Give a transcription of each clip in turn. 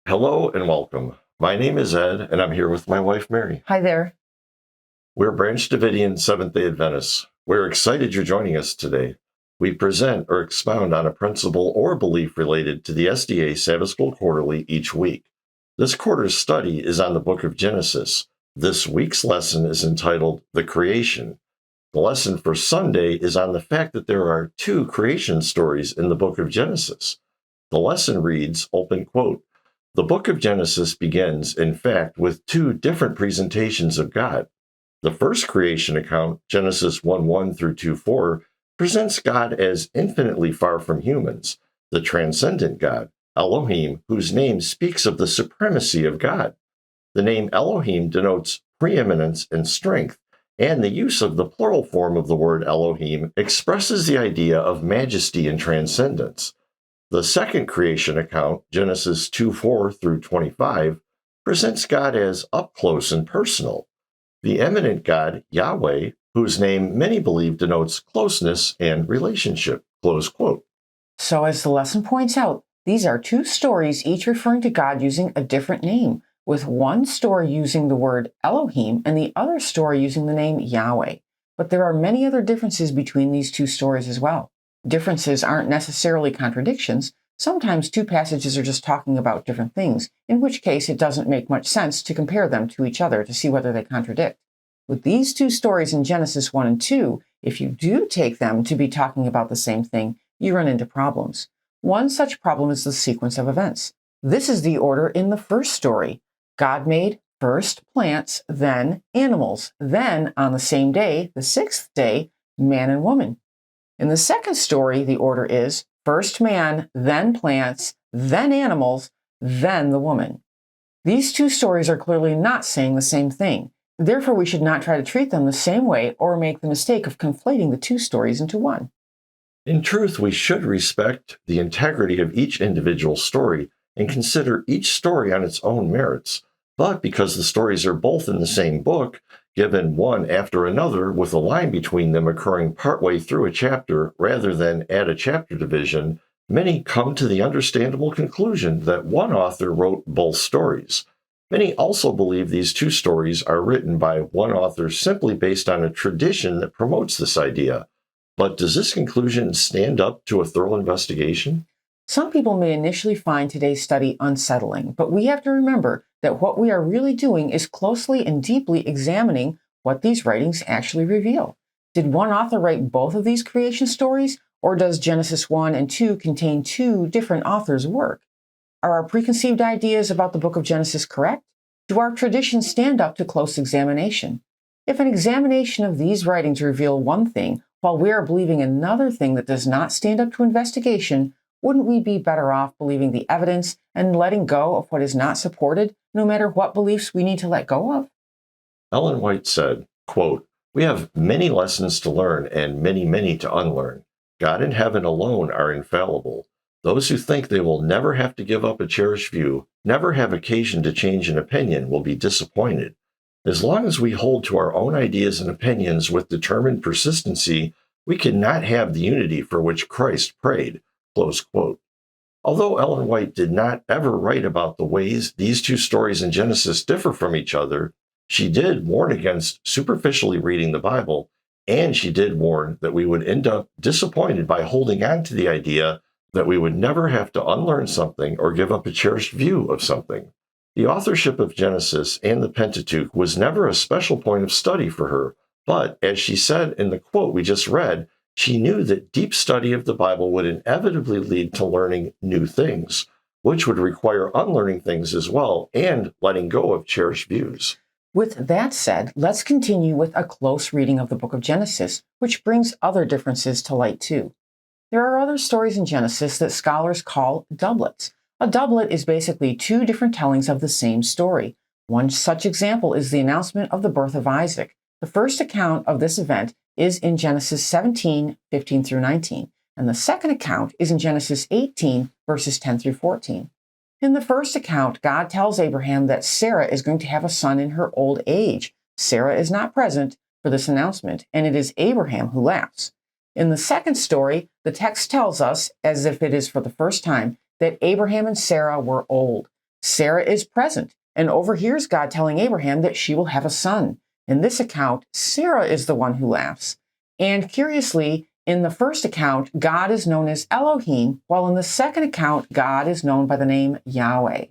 Hello and welcome. My name is Ed, and I'm here with my wife, Mary. Hi there. We're Branch Davidian Seventh-day Adventists. We're excited you're joining us today. We present or expound on a principle or belief related to the SDA Sabbath School Quarterly each week. This quarter's study is on the book of Genesis. This week's lesson is entitled The Creation. The lesson for Sunday is on the fact that there are two creation stories in the book of Genesis. The lesson reads, open quote, "The book of Genesis begins, in fact, with two different presentations of God. The first creation account, Genesis 1:1 through 2:4, presents God as infinitely far from humans, the transcendent God, Elohim, whose name speaks of the supremacy of God. The name Elohim denotes preeminence and strength, and the use of the plural form of the word Elohim expresses the idea of majesty and transcendence. The second creation account, Genesis 2:4 through 25, presents God as up close and personal. The eminent God, Yahweh, whose name many believe denotes closeness and relationship." Close quote. So, as the lesson points out, these are two stories, each referring to God using a different name, with one story using the word Elohim and the other story using the name Yahweh. But there are many other differences between these two stories as well. Differences aren't necessarily contradictions. Sometimes two passages are just talking about different things, in which case it doesn't make much sense to compare them to each other to see whether they contradict. With these two stories in Genesis 1 and 2, if you do take them to be talking about the same thing, you run into problems. One such problem is the sequence of events. This is the order in the first story. God made first plants, then animals, then on the same day, the sixth day, man and woman. In the second story, the order is first man, then plants, then animals, then the woman. These two stories are clearly not saying the same thing. Therefore, we should not try to treat them the same way or make the mistake of conflating the two stories into one. In truth, we should respect the integrity of each individual story and consider each story on its own merits. But because the stories are both in the same book, given one after another with a line between them occurring partway through a chapter rather than at a chapter division, many come to the understandable conclusion that one author wrote both stories. Many also believe these two stories are written by one author simply based on a tradition that promotes this idea. But does this conclusion stand up to a thorough investigation? Some people may initially find today's study unsettling, but we have to remember that what we are really doing is closely and deeply examining what these writings actually reveal. Did one author write both of these creation stories, or does Genesis 1 and 2 contain two different authors' work? Are our preconceived ideas about the book of Genesis correct? Do our traditions stand up to close examination? If an examination of these writings reveal one thing, while we are believing another thing that does not stand up to investigation, wouldn't we be better off believing the evidence and letting go of what is not supported, no matter what beliefs we need to let go of? Ellen White said, quote, "We have many lessons to learn and many to unlearn. God and heaven alone are infallible. Those who think they will never have to give up a cherished view, never have occasion to change an opinion, will be disappointed. As long as we hold to our own ideas and opinions with determined persistency, we cannot have the unity for which Christ prayed." Close quote. Although Ellen White did not ever write about the ways these two stories in Genesis differ from each other, she did warn against superficially reading the Bible, and she did warn that we would end up disappointed by holding on to the idea that we would never have to unlearn something or give up a cherished view of something. The authorship of Genesis and the Pentateuch was never a special point of study for her, but as she said in the quote we just read, she knew that deep study of the Bible would inevitably lead to learning new things, which would require unlearning things as well and letting go of cherished views. With that said, let's continue with a close reading of the book of Genesis, which brings other differences to light too. There are other stories in Genesis that scholars call doublets. A doublet is basically two different tellings of the same story. One such example is the announcement of the birth of Isaac. The first account of this event is in Genesis 17:15 through 19, and the second account is in Genesis 18, verses 10 through 14. In the first account, God tells Abraham that Sarah is going to have a son in her old age. Sarah is not present for this announcement, and it is Abraham who laughs. In the second story, the text tells us, as if it is for the first time, that Abraham and Sarah were old. Sarah is present and overhears God telling Abraham that she will have a son. In this account, Sarah is the one who laughs. And curiously, in the first account, God is known as Elohim, while in the second account, God is known by the name Yahweh.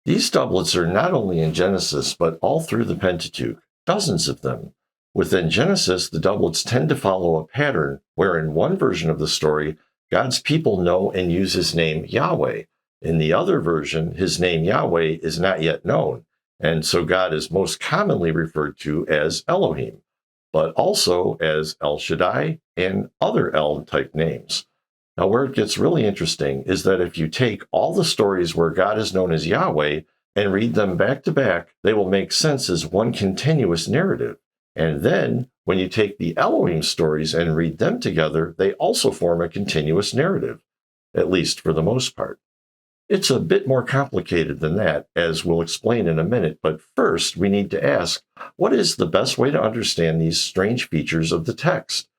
These doublets are not only in Genesis, but all through the Pentateuch, dozens of them. Within Genesis, the doublets tend to follow a pattern where in one version of the story, God's people know and use his name Yahweh. In the other version, his name Yahweh is not yet known, and so God is most commonly referred to as Elohim, but also as El Shaddai and other El-type names. Now, where it gets really interesting is that if you take all the stories where God is known as Yahweh and read them back to back, they will make sense as one continuous narrative. And then, when you take the Elohim stories and read them together, they also form a continuous narrative, at least for the most part. It's a bit more complicated than that, as we'll explain in a minute, but first we need to ask, what is the best way to understand these strange features of the text?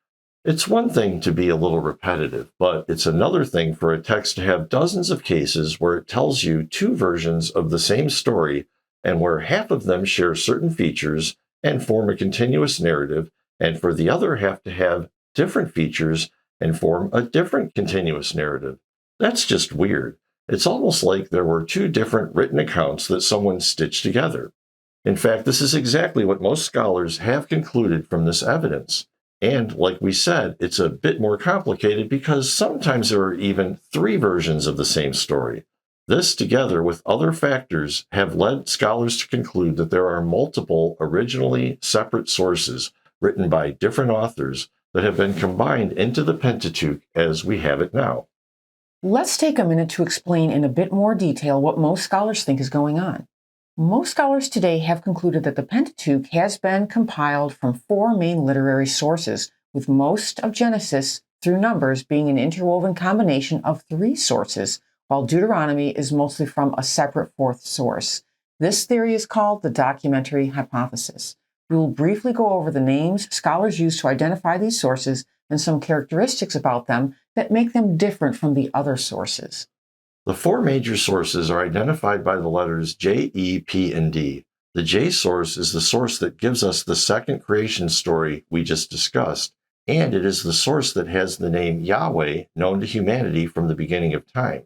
It's one thing to be a little repetitive, but it's another thing for a text to have dozens of cases where it tells you two versions of the same story and where half of them share certain features and form a continuous narrative, and for the other half to have different features and form a different continuous narrative. That's just weird. It's almost like there were two different written accounts that someone stitched together. In fact, this is exactly what most scholars have concluded from this evidence. And like we said, it's a bit more complicated because sometimes there are even three versions of the same story. This, together with other factors, have led scholars to conclude that there are multiple originally separate sources written by different authors that have been combined into the Pentateuch as we have it now. Let's take a minute to explain in a bit more detail what most scholars think is going on. Most scholars today have concluded that the Pentateuch has been compiled from four main literary sources, with most of Genesis through Numbers being an interwoven combination of three sources, while Deuteronomy is mostly from a separate fourth source. This theory is called the documentary hypothesis. We will briefly go over the names scholars use to identify these sources and some characteristics about them that make them different from the other sources. The four major sources are identified by the letters J, E, P, and D. The J source is the source that gives us the second creation story we just discussed, and it is the source that has the name Yahweh known to humanity from the beginning of time.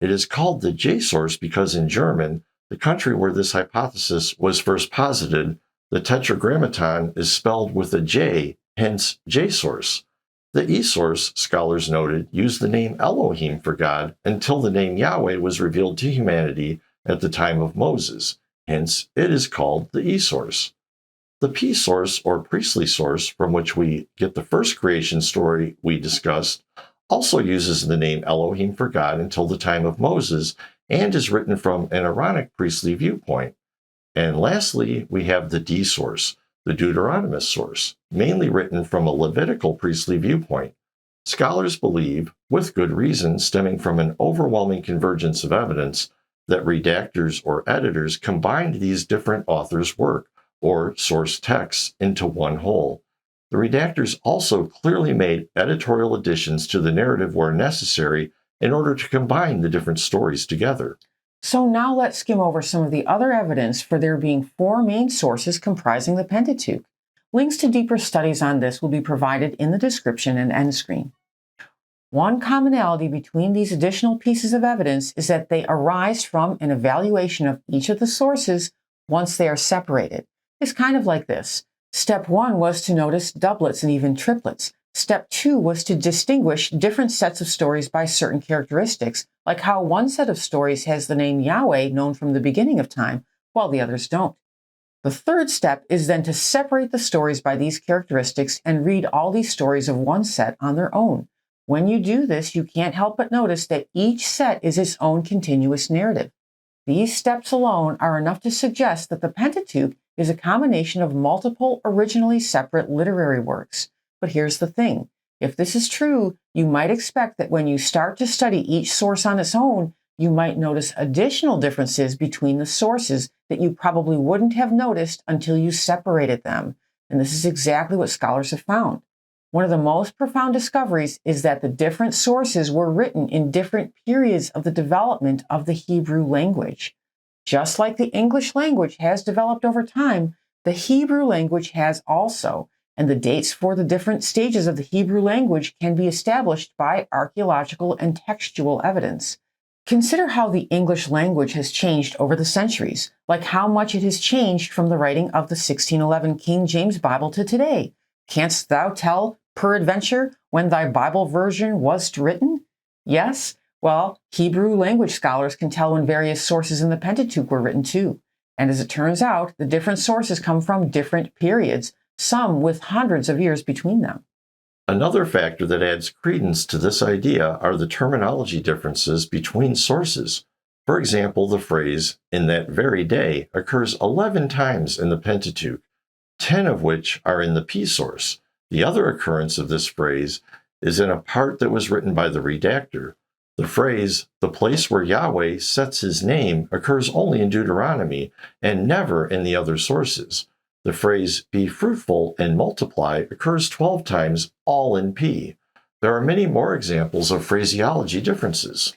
It is called the J source because in German, the country where this hypothesis was first posited, the Tetragrammaton is spelled with a J, hence J source. The E source, scholars noted, used the name Elohim for God until the name Yahweh was revealed to humanity at the time of Moses. Hence, it is called the E source. The P source, or priestly source, from which we get the first creation story we discussed, also uses the name Elohim for God until the time of Moses and is written from an Aaronic priestly viewpoint. And lastly, we have the D source, the Deuteronomist source, mainly written from a Levitical priestly viewpoint. Scholars believe, with good reason stemming from an overwhelming convergence of evidence, that redactors or editors combined these different authors' work, or source texts, into one whole. The redactors also clearly made editorial additions to the narrative where necessary in order to combine the different stories together. So now let's skim over some of the other evidence for there being four main sources comprising the Pentateuch. Links to deeper studies on this will be provided in the description and end screen. One commonality between these additional pieces of evidence is that they arise from an evaluation of each of the sources once they are separated. It's kind of like this. Step 1 was to notice doublets and even triplets. Step 2 was to distinguish different sets of stories by certain characteristics, like how one set of stories has the name Yahweh known from the beginning of time, while the others don't. The third step is then to separate the stories by these characteristics and read all these stories of one set on their own. When you do this, you can't help but notice that each set is its own continuous narrative. These steps alone are enough to suggest that the Pentateuch is a combination of multiple originally separate literary works. But here's the thing. If this is true, you might expect that when you start to study each source on its own, you might notice additional differences between the sources that you probably wouldn't have noticed until you separated them. And this is exactly what scholars have found. One of the most profound discoveries is that the different sources were written in different periods of the development of the Hebrew language. Just like the English language has developed over time, the Hebrew language has also, and the dates for the different stages of the Hebrew language can be established by archaeological and textual evidence. Consider how the English language has changed over the centuries, like how much it has changed from the writing of the 1611 King James Bible to today. Canst thou tell, peradventure, when thy Bible version was written? Yes? Well, Hebrew language scholars can tell when various sources in the Pentateuch were written too. And as it turns out, the different sources come from different periods, some with hundreds of years between them. Another factor that adds credence to this idea are the terminology differences between sources. For example, the phrase, "in that very day," occurs 11 times in the Pentateuch, 10 of which are in the P source. The other occurrence of this phrase is in a part that was written by the redactor. The phrase, "the place where Yahweh sets his name," occurs only in Deuteronomy and never in the other sources. The phrase, "be fruitful and multiply," occurs 12 times, all in P. There are many more examples of phraseology differences.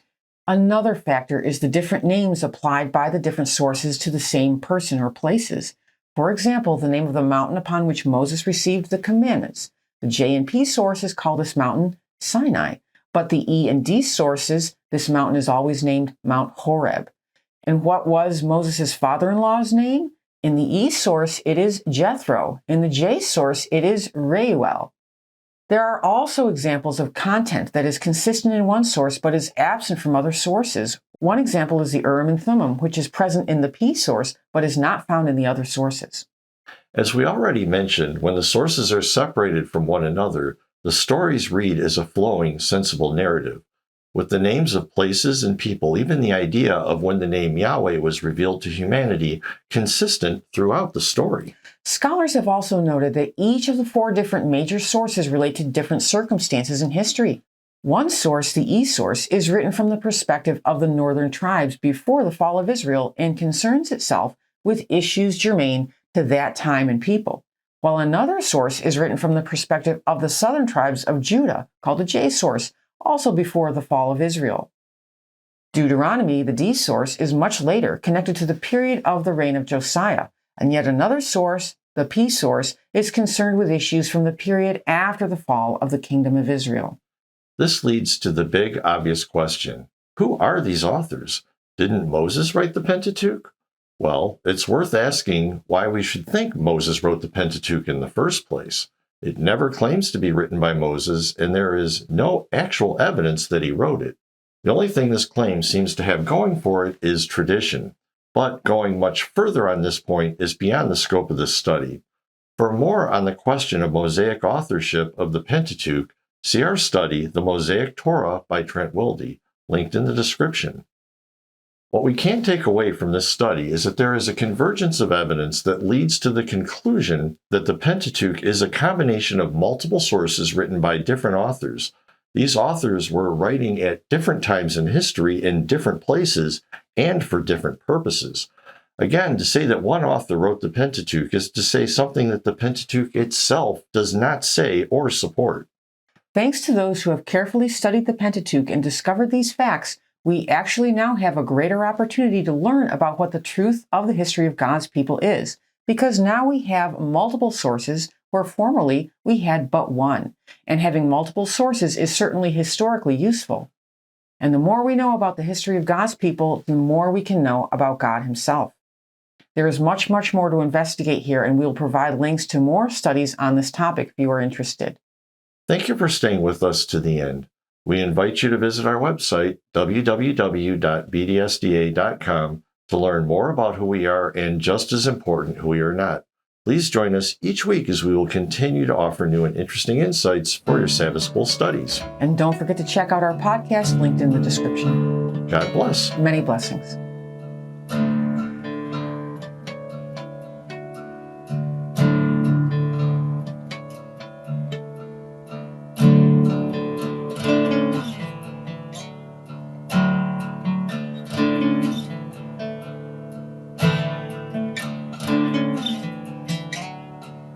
Another factor is the different names applied by the different sources to the same person or places. For example, the name of the mountain upon which Moses received the commandments. The J and P sources call this mountain Sinai, but the E and D sources, this mountain is always named Mount Horeb. And what was Moses' father-in-law's name? In the E source, it is Jethro. In the J source, it is Reuel. There are also examples of content that is consistent in one source but is absent from other sources. One example is the Urim and Thummim, which is present in the P source but is not found in the other sources. As we already mentioned, when the sources are separated from one another, the stories read as a flowing, sensible narrative. With the names of places and people, even the idea of when the name Yahweh was revealed to humanity, consistent throughout the story. Scholars have also noted that each of the 4 different major sources relate to different circumstances in history. One source, the E source, is written from the perspective of the northern tribes before the fall of Israel and concerns itself with issues germane to that time and people, while another source is written from the perspective of the southern tribes of Judah, called the J source, also before the fall of Israel. Deuteronomy, the D source, is much later, connected to the period of the reign of Josiah, and yet another source, the P source, is concerned with issues from the period after the fall of the kingdom of Israel. This leads to the big, obvious question. Who are these authors? Didn't Moses write the Pentateuch? Well, it's worth asking why we should think Moses wrote the Pentateuch in the first place. It never claims to be written by Moses, and there is no actual evidence that he wrote it. The only thing this claim seems to have going for it is tradition. But going much further on this point is beyond the scope of this study. For more on the question of Mosaic authorship of the Pentateuch, see our study, The Mosaic Torah by Trent Wilde, linked in the description. What we can take away from this study is that there is a convergence of evidence that leads to the conclusion that the Pentateuch is a combination of multiple sources written by different authors. These authors were writing at different times in history in different places and for different purposes. Again, to say that one author wrote the Pentateuch is to say something that the Pentateuch itself does not say or support. Thanks to those who have carefully studied the Pentateuch and discovered these facts, we actually now have a greater opportunity to learn about what the truth of the history of God's people is, because now we have multiple sources where formerly we had but one, and having multiple sources is certainly historically useful. And the more we know about the history of God's people, the more we can know about God himself. There is much, much more to investigate here, and we will provide links to more studies on this topic if you are interested. Thank you for staying with us to the end. We invite you to visit our website, www.bdsda.com, to learn more about who we are and, just as important, who we are not. Please join us each week as we will continue to offer new and interesting insights for your Sabbath School studies. And don't forget to check out our podcast linked in the description. God bless. Many blessings.